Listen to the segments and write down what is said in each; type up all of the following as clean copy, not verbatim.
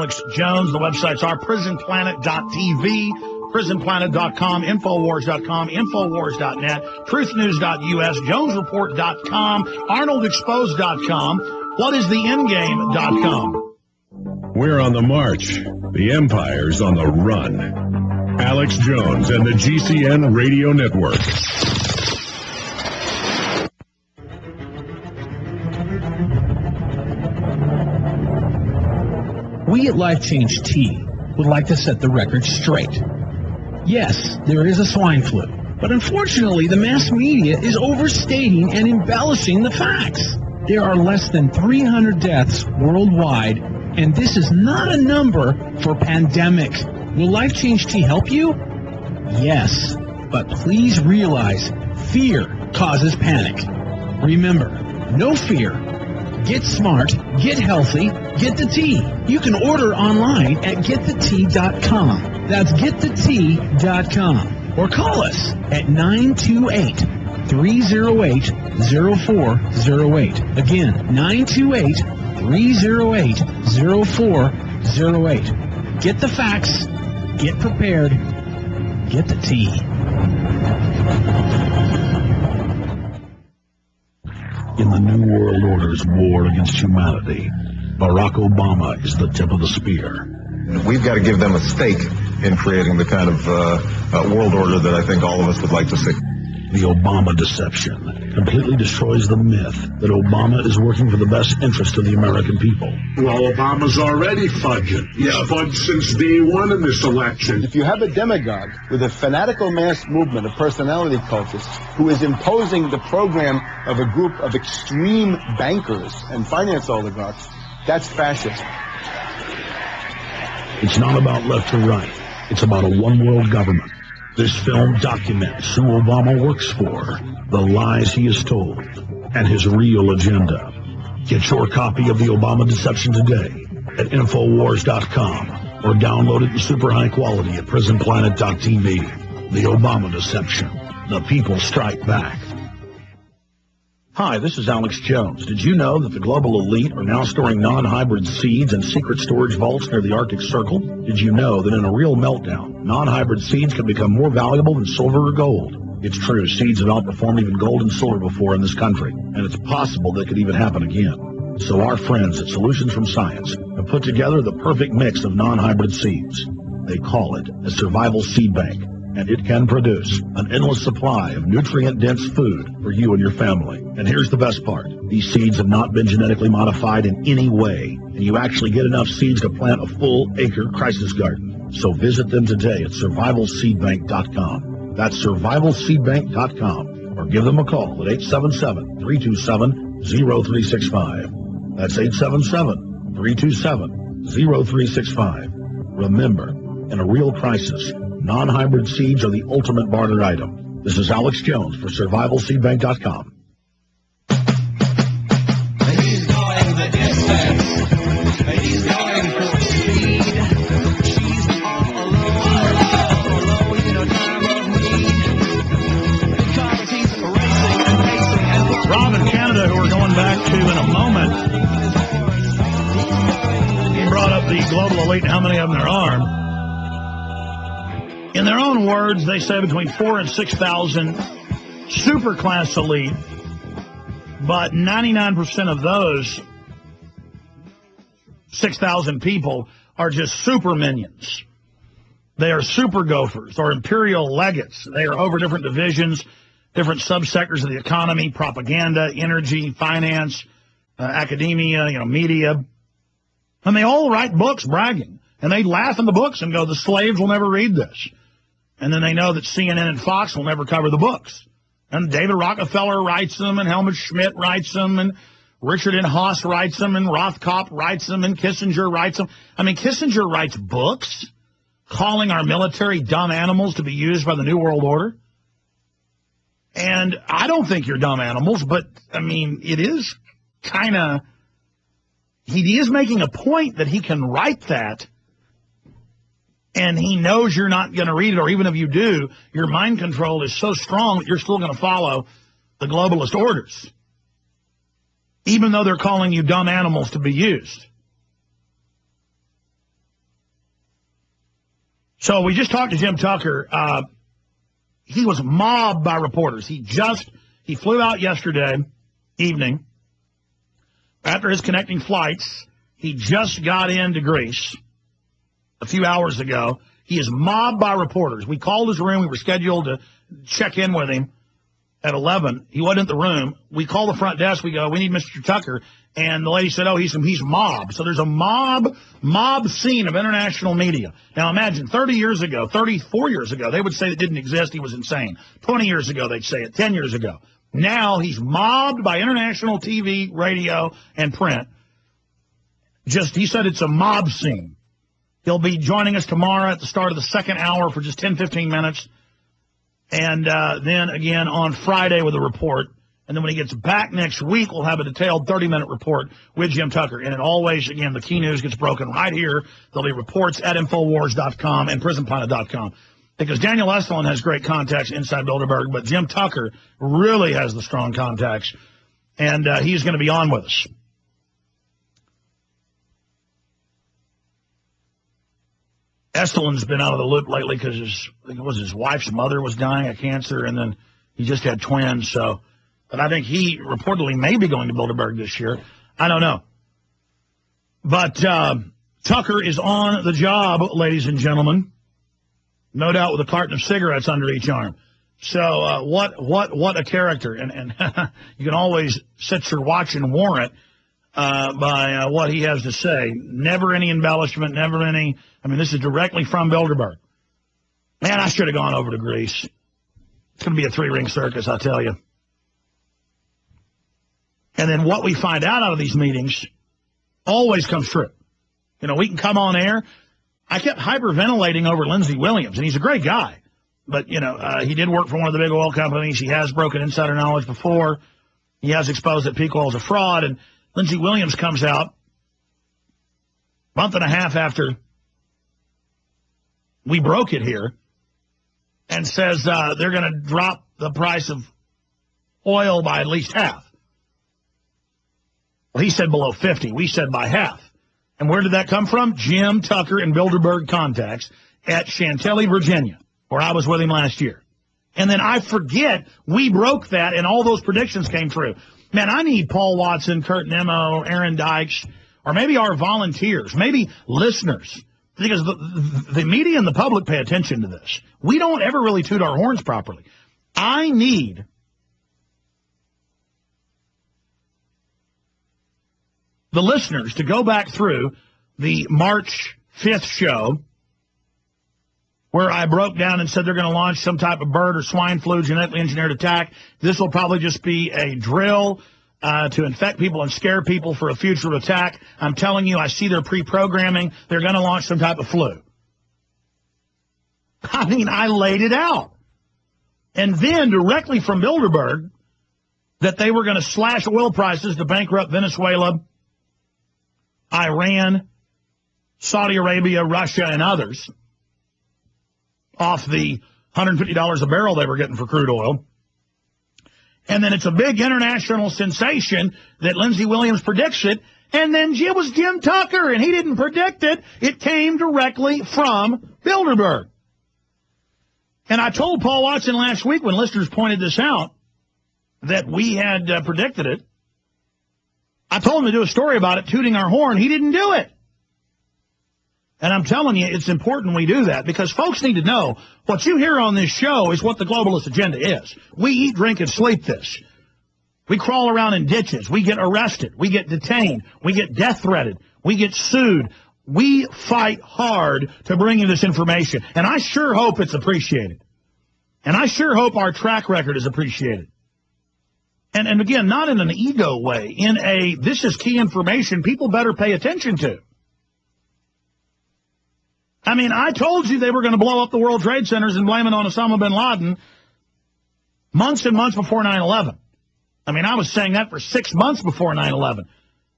Alex Jones. The websites are prisonplanet.tv, prisonplanet.com, infowars.com, infowars.net, truthnews.us, jonesreport.com, arnoldexposed.com, whatistheendgame.com. We're on the march. The Empire's on the run. Alex Jones and the GCN Radio Network. We at Life Change Tea would like to set the record straight. Yes, there is a swine flu, but unfortunately the mass media is overstating and embellishing the facts. There are less than 300 deaths worldwide, and this is not a number for pandemic. Will Life Change Tea help you? Yes, but please realize fear causes panic. Remember, no fear. Get smart, get healthy, get the tea. You can order online at getthetea.com. That's getthetea.com. Or call us at 928-308-0408. Again, 928-308-0408. Get the facts, get prepared, get the tea. In the New World Order's war against humanity, Barack Obama is the tip of the spear. We've got to give them a stake in creating the kind of world order that I think all of us would like to see. The Obama deception completely destroys the myth that Obama is working for the best interest of the American people. Well, Obama's already fudging. He's fudged since day one in this election. If you have a demagogue with a fanatical mass movement of personality cultists who is imposing the program of a group of extreme bankers and finance oligarchs, that's fascism. It's not about left or right. It's about a one-world government. This film documents who Obama works for, the lies he has told, and his real agenda. Get your copy of the Obama Deception today at Infowars.com or download it in super high quality at PrisonPlanet.tv. The Obama Deception. The people strike back. Hi, this is Alex Jones. Did you know that the global elite are now storing non-hybrid seeds in secret storage vaults near the Arctic Circle? Did you know that in a real meltdown, non-hybrid seeds can become more valuable than silver or gold? It's true, seeds have outperformed even gold and silver before in this country, and it's possible that could even happen again. So our friends at Solutions from Science have put together the perfect mix of non-hybrid seeds. They call it a survival seed bank, and it can produce an endless supply of nutrient-dense food for you and your family. And here's the best part. These seeds have not been genetically modified in any way, and you actually get enough seeds to plant a full-acre crisis garden. So visit them today at survivalseedbank.com. That's survivalseedbank.com, or give them a call at 877-327-0365. That's 877-327-0365. Remember, in a real crisis, non-hybrid seeds are the ultimate barter item. This is Alex Jones for survivalseedbank.com. He's going the distance. He's going full speed. She's all alone in a time of need. Because he's racing and pacing and Rob in Canada, who we're going back to in a moment, he brought up the global elite and how many of them there are. In their own words, they say between 4,000 and 6,000 superclass elite, but 99% of those 6,000 people are just super minions. They are super gophers or imperial legates. They are over different divisions, different subsectors of the economy, propaganda, energy, finance, academia, media. And they all write books bragging. And they laugh in the books and go, the slaves will never read this. And then they know that CNN and Fox will never cover the books. And David Rockefeller writes them, and Helmut Schmidt writes them, and Richard N. Haas writes them, and Rothkopf writes them, and Kissinger writes them. I mean, Kissinger writes books calling our military dumb animals to be used by the New World Order. And I don't think you're dumb animals, but, I mean, it is kind of, he is making a point that he can write that, and he knows you're not going to read it, or even if you do, your mind control is so strong that you're still going to follow the globalist orders, even though they're calling you dumb animals to be used. So we just talked to Jim Tucker. He was mobbed by reporters. He flew out yesterday evening after his connecting flights. He just got into Greece a few hours ago. He is mobbed by reporters. We called his room. We were scheduled to check in with him at 11. He wasn't in the room. We call the front desk. We go, we need Mr. Tucker. And the lady said, oh, he's mobbed. So there's a mob scene of international media. Now imagine 34 years ago, they would say it didn't exist. He was insane. 20 years ago, they'd say it. 10 years ago. Now he's mobbed by international TV, radio, and print. He said it's a mob scene. He'll be joining us tomorrow at the start of the second hour for just 10, 15 minutes. And then again on Friday with a report. And then when he gets back next week, we'll have a detailed 30-minute report with Jim Tucker. And it always, again, the key news gets broken right here. There'll be reports at Infowars.com and PrisonPlanet.com. Because Daniel Estulin has great contacts inside Bilderberg, but Jim Tucker really has the strong contacts. And he's going to be on with us. Estulin's been out of the loop lately because his wife's mother was dying of cancer, and then he just had twins. But I think he reportedly may be going to Bilderberg this year. I don't know. But Tucker is on the job, ladies and gentlemen. No doubt with a carton of cigarettes under each arm. So what a character. And you can always set your watch and warrant by what he has to say. Never any embellishment, never any. I mean, this is directly from Bilderberg. Man, I should have gone over to Greece. It's going to be a three-ring circus, I tell you. And then what we find out of these meetings always comes true. You know, we can come on air. I kept hyperventilating over Lindsey Williams, and he's a great guy. But, you know, he did work for one of the big oil companies. He has broken insider knowledge before. He has exposed that peak oil is a fraud. And Lindsey Williams comes out a month and a half after we broke it here and says they're going to drop the price of oil by at least half. Well, he said below 50. We said by half. And where did that come from? Jim Tucker and Bilderberg contacts at Chantilly, Virginia, where I was with him last year. And then I forget we broke that and all those predictions came true. Man, I need Paul Watson, Kurt Nemo, Aaron Dykes, or maybe our volunteers, maybe listeners, because the media and the public pay attention to this. We don't ever really toot our horns properly. I need the listeners to go back through the March 5th show where I broke down and said they're going to launch some type of bird or swine flu genetically engineered attack. This will probably just be a drill to infect people and scare people for a future attack. I'm telling you, I see their pre-programming. They're going to launch some type of flu. I mean, I laid it out. And then directly from Bilderberg that they were going to slash oil prices to bankrupt Venezuela, Iran, Saudi Arabia, Russia, and others off the $150 a barrel they were getting for crude oil. And then it's a big international sensation that Lindsey Williams predicts it. And then it was Jim Tucker, and he didn't predict it. It came directly from Bilderberg. And I told Paul Watson last week when listeners pointed this out that we had predicted it. I told him to do a story about it, tooting our horn. He didn't do it. And I'm telling you, it's important we do that because folks need to know what you hear on this show is what the globalist agenda is. We eat, drink, and sleep this. We crawl around in ditches. We get arrested. We get detained. We get death threatened. We get sued. We fight hard to bring you this information. And I sure hope it's appreciated. And I sure hope our track record is appreciated. And again, not in an ego way, in a this is key information people better pay attention to. I mean, I told you they were going to blow up the World Trade Centers and blame it on Osama bin Laden months and months before 9/11. I mean, I was saying that for 6 months before 9/11.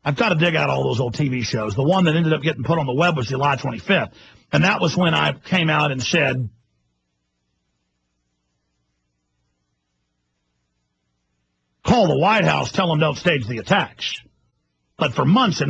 I've got to dig out all those old TV shows. The one that ended up getting put on the web was July 25th. And that was when I came out and said, call the White House, tell them don't stage the attacks. But for months and